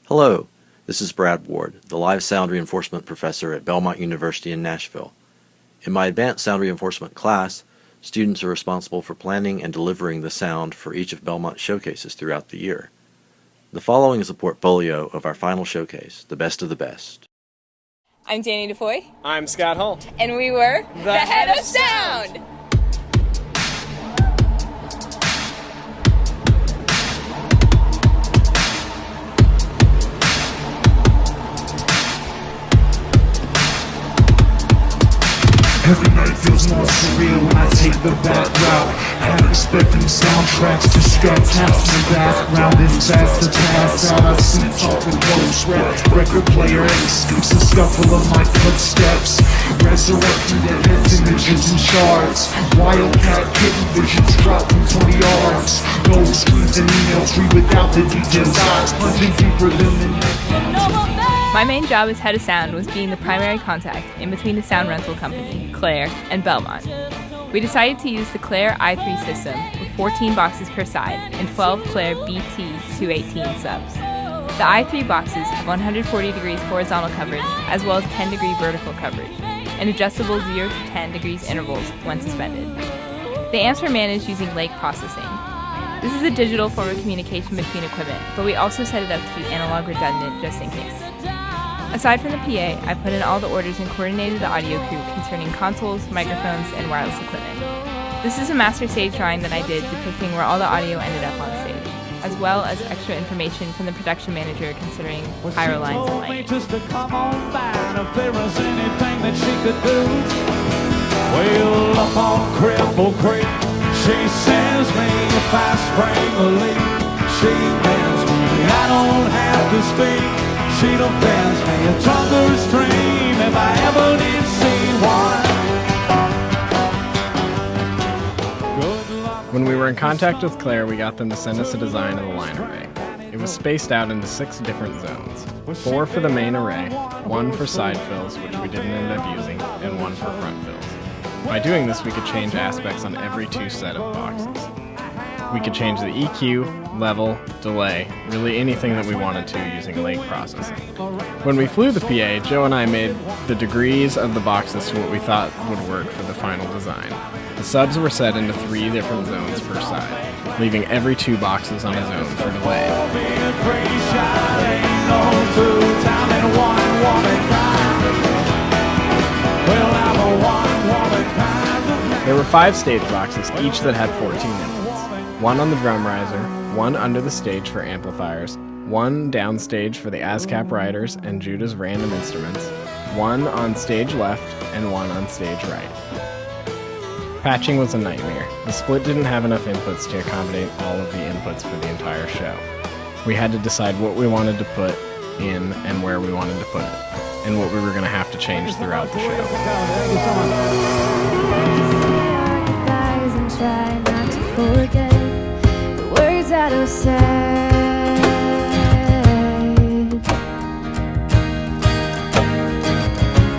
Hello, this is Brad Ward, the Live Sound Reinforcement Professor at Belmont University in Nashville. In my Advanced Sound Reinforcement class, students are responsible for planning and delivering the sound for each of Belmont's showcases throughout the year. The following is a portfolio of our final showcase, The Best of the Best. I'm Danny DeFoy. I'm Scott Hull. And we were the Head of Sound! Every night feels more surreal when I take the back route. Unexpected soundtracks to scut taps in the background. This fast to pass out. I see talk with close rep. Record player escapes the scuffle of my footsteps. Resurrecting the hits, images and shards. Wildcat kitten visions drop from 20 yards. Gold screens and emails read without the details. Eyes plunging deeper than the My main job as Head of Sound was being the primary contact in between the sound rental company, Claire, and Belmont. We decided to use the Claire i3 system with 14 boxes per side and 12 Claire BT218 subs. The i3 boxes have 140 degrees horizontal coverage as well as 10 degree vertical coverage and adjustable 0 to 10 degrees intervals when suspended. The amps were managed using lake processing. This is a digital form of communication between equipment, but we also set it up to be analog redundant just in case. Aside from the PA, I put in all the orders and coordinated the audio crew concerning consoles, microphones, and wireless equipment. This is a master stage drawing that I did depicting where all the audio ended up on stage, as well as extra information from the production manager considering pyro lines and lighting. Just to come on by, and if there was anything that she could do, well, up on Cripple Creek, she sends me if I spring a leak. She bends me, I don't have to speak. She defends me a thunderous stream if I ever did see one. When we were in contact with Claire, we got them to send us a design of the line array. It was spaced out into 6 different zones. 4 for the main array, 1 for side fills, which we didn't end up using, and 1 for front fills. By doing this, we could change aspects on every 2 set of boxes. We could change the EQ, level, delay, really anything that we wanted to using lake processing. When we flew the PA, Joe and I made the degrees of the boxes to what we thought would work for the final design. The subs were set into 3 different zones per side, leaving every 2 boxes on a zone for delay. There were 5 stage boxes, each that had 14 inputs. 1 on the drum riser, 1 under the stage for amplifiers, 1 downstage for the ASCAP riders and Judah's random instruments, 1 on stage left, and 1 on stage right. Patching was a nightmare. The split didn't have enough inputs to accommodate all of the inputs for the entire show. We had to decide what we wanted to put in and where we wanted to put it, and what we were going to have to change throughout the show. That was said.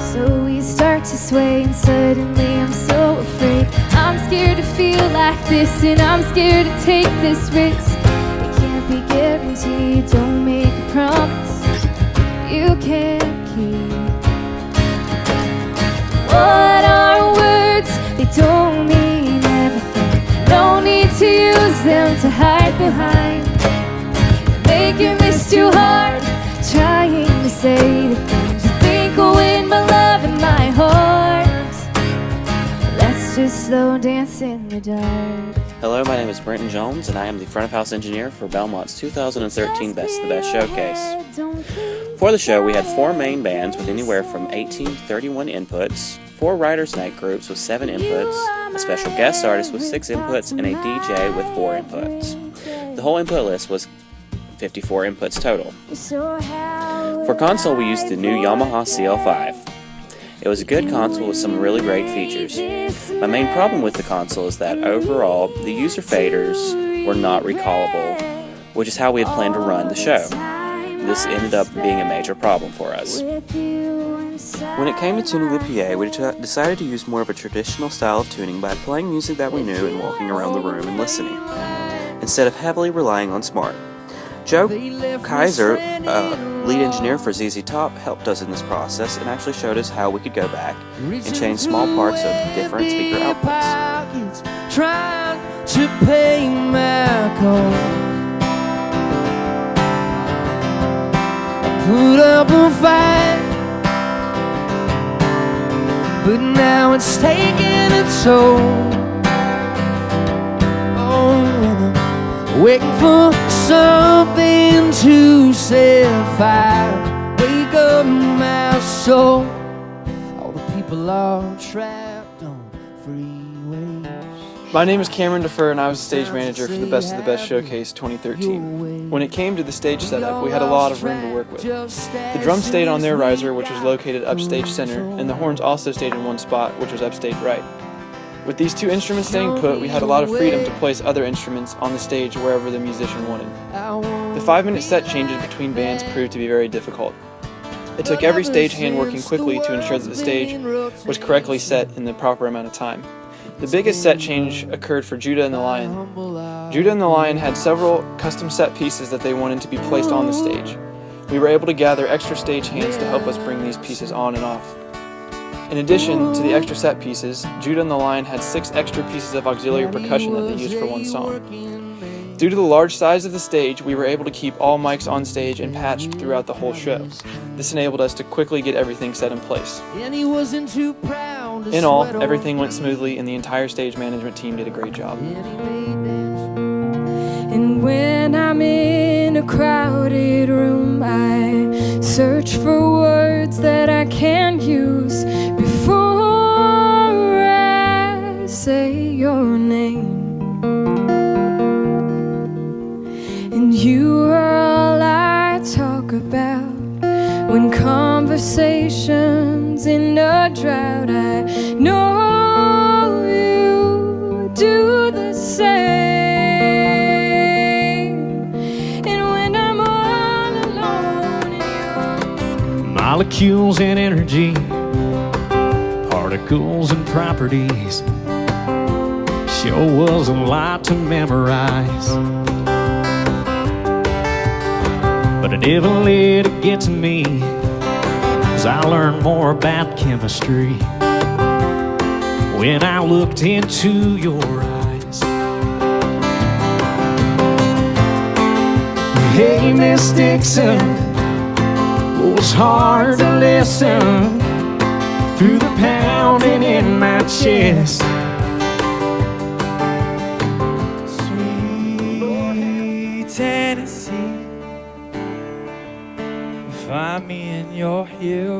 So we start to sway and suddenly I'm so afraid. I'm scared to feel like this and I'm scared to take this risk. It can't be guaranteed, don't make a promise you can't keep. What are words? They don't mean everything. No need to use them to hide behind. Making this too hard, trying to say the things you think will win my love and my heart. Let's just slow dance in the dark. Hello, my name is Brenton Jones, and I am the front of house engineer for Belmont's 2013 Best of the Best Showcase. For the show, we had 4 main bands with anywhere from 18 to 31 inputs, 4 writers' night groups with 7 inputs, a special guest artist with 6 inputs, and a DJ with 4 inputs. The whole input list was 54 inputs total. For console, we used the new Yamaha CL5. It was a good console with some really great features. My main problem with the console is that overall, the user faders were not recallable, which is how we had planned to run the show. This ended up being a major problem for us. When it came to tuning the PA, we decided to use more of a traditional style of tuning by playing music that we knew and walking around the room and listening, instead of heavily relying on smart. Joe Kaiser, lead engineer for ZZ Top, helped us in this process and actually showed us how we could go back and change small parts of different speaker outputs. Trying to pay my call. Put up a fight, but now it's taking its toll. Oh, and I'm waiting for something to set fire. Wake up my soul. All the people are trapped on freeways. My name is Cameron Defer, and I was the stage manager for the Best of the Best Showcase 2013. When it came to the stage setup, we had a lot of room to work with. The drums stayed on their riser, which was located upstage center, and the horns also stayed in one spot, which was upstage right. With these two instruments staying put, we had a lot of freedom to place other instruments on the stage wherever the musician wanted. The 5-minute set changes between bands proved to be very difficult. It took every stagehand working quickly to ensure that the stage was correctly set in the proper amount of time. The biggest set change occurred for Judah and the Lion. Judah and the Lion had several custom set pieces that they wanted to be placed on the stage. We were able to gather extra stagehands to help us bring these pieces on and off. In addition to the extra set pieces, Judah and the Lion had 6 extra pieces of auxiliary percussion that they used for one song. Due to the large size of the stage, we were able to keep all mics on stage and patched throughout the whole show. This enabled us to quickly get everything set in place. In all, everything went smoothly and the entire stage management team did a great job. And when I'm in a crowded room, I search for words that I can use before I say your name. And you are all I talk about when conversations in a drought. I know you do the same. And when I'm all alone, molecules and energy, particles and properties, sure was a lot to memorize. But I never let it get to me, 'cause I learned more about chemistry when I looked into your eyes. Hey, Miss Dixon, it was hard to listen through the pounding in my chest. Sweet Tennessee, find me in your hill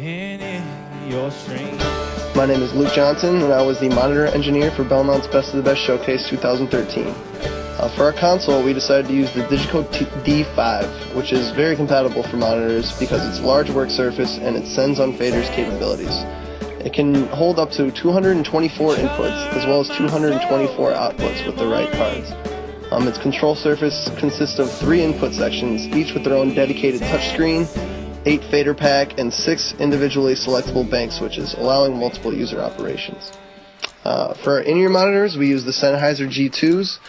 and in your stream. My name is Luke Johnson, and I was the monitor engineer for Belmont's Best of the Best Showcase 2013. For our console, we decided to use the Digico D5, which is very compatible for monitors because it's large work surface and it sends on faders capabilities. It can hold up to 224 inputs as well as 224 outputs with the right cards. Its control surface consists of 3 input sections, each with their own dedicated touchscreen, 8 fader pack, and 6 individually selectable bank switches, allowing multiple user operations. For our in-ear monitors, we use the Sennheiser G2s,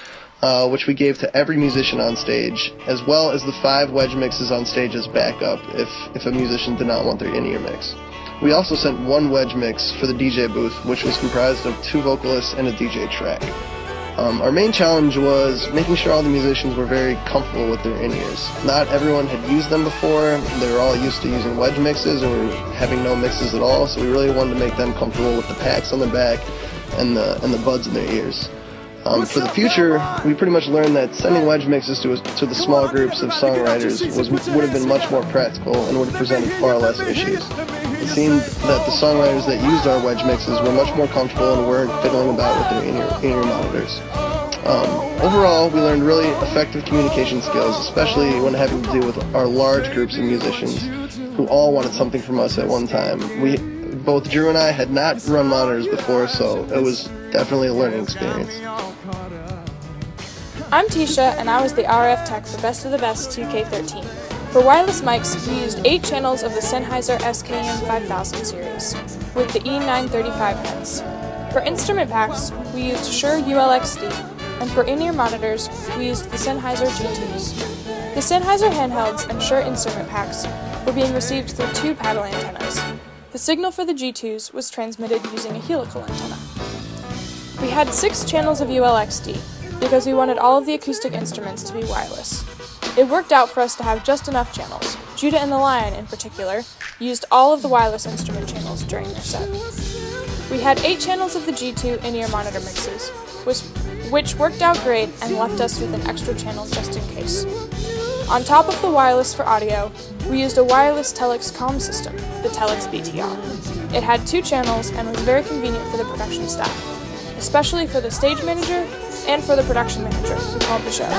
which we gave to every musician on stage, as well as the 5 wedge mixes on stage as backup if a musician did not want their in-ear mix. We also sent 1 wedge mix for the DJ booth, which was comprised of 2 vocalists and a DJ track. Our main challenge was making sure all the musicians were very comfortable with their in-ears. Not everyone had used them before. They were all used to using wedge mixes or having no mixes at all, so we really wanted to make them comfortable with the packs on their back and the buds in their ears. For the future, we pretty much learned that sending wedge mixes to the small groups of songwriters would have been much more practical and would have presented far less issues. It seemed that the songwriters that used our wedge mixes were much more comfortable and weren't fiddling about with their in-ear monitors. Overall, we learned really effective communication skills, especially when having to deal with our large groups of musicians who all wanted something from us at one time. Both Drew and I had not run monitors before, so it was definitely a learning experience. I'm Tisha, and I was the RF tech for Best of the Best 2K13. For wireless mics, we used 8 channels of the Sennheiser SKM 5000 series, with the E935 heads. For instrument packs, we used Shure ULXD, and for in-ear monitors, we used the Sennheiser G2s. The Sennheiser handhelds and Shure instrument packs were being received through 2 paddle antennas. The signal for the G2s was transmitted using a helical antenna. We had 6 channels of ULXD because we wanted all of the acoustic instruments to be wireless. It worked out for us to have just enough channels. Judah and the Lion, in particular, used all of the wireless instrument channels during their set. We had 8 channels of the G2 in-ear monitor mixes, which worked out great and left us with an extra channel just in case. On top of the wireless for audio, we used a wireless Telex comm system, the Telex BTR. It had 2 channels and was very convenient for the production staff, especially for the stage manager and for the production manager who called the show.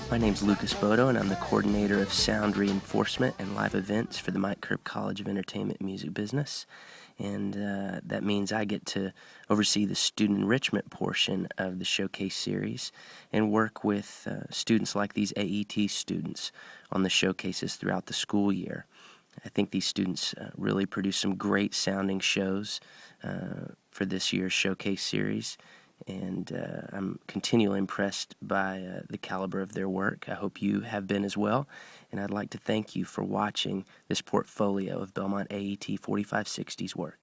My name's Lucas Bodo, and I'm the coordinator of sound reinforcement and live events for the Mike Curb College of Entertainment and Music Business. And that means I get to oversee the student enrichment portion of the Showcase series and work with students like these AET students on the showcases throughout the school year. I think these students really produce some great sounding shows for this year's Showcase series, and I'm continually impressed by the caliber of their work. I hope you have been as well, and I'd like to thank you for watching this portfolio of Belmont AET 4560's work.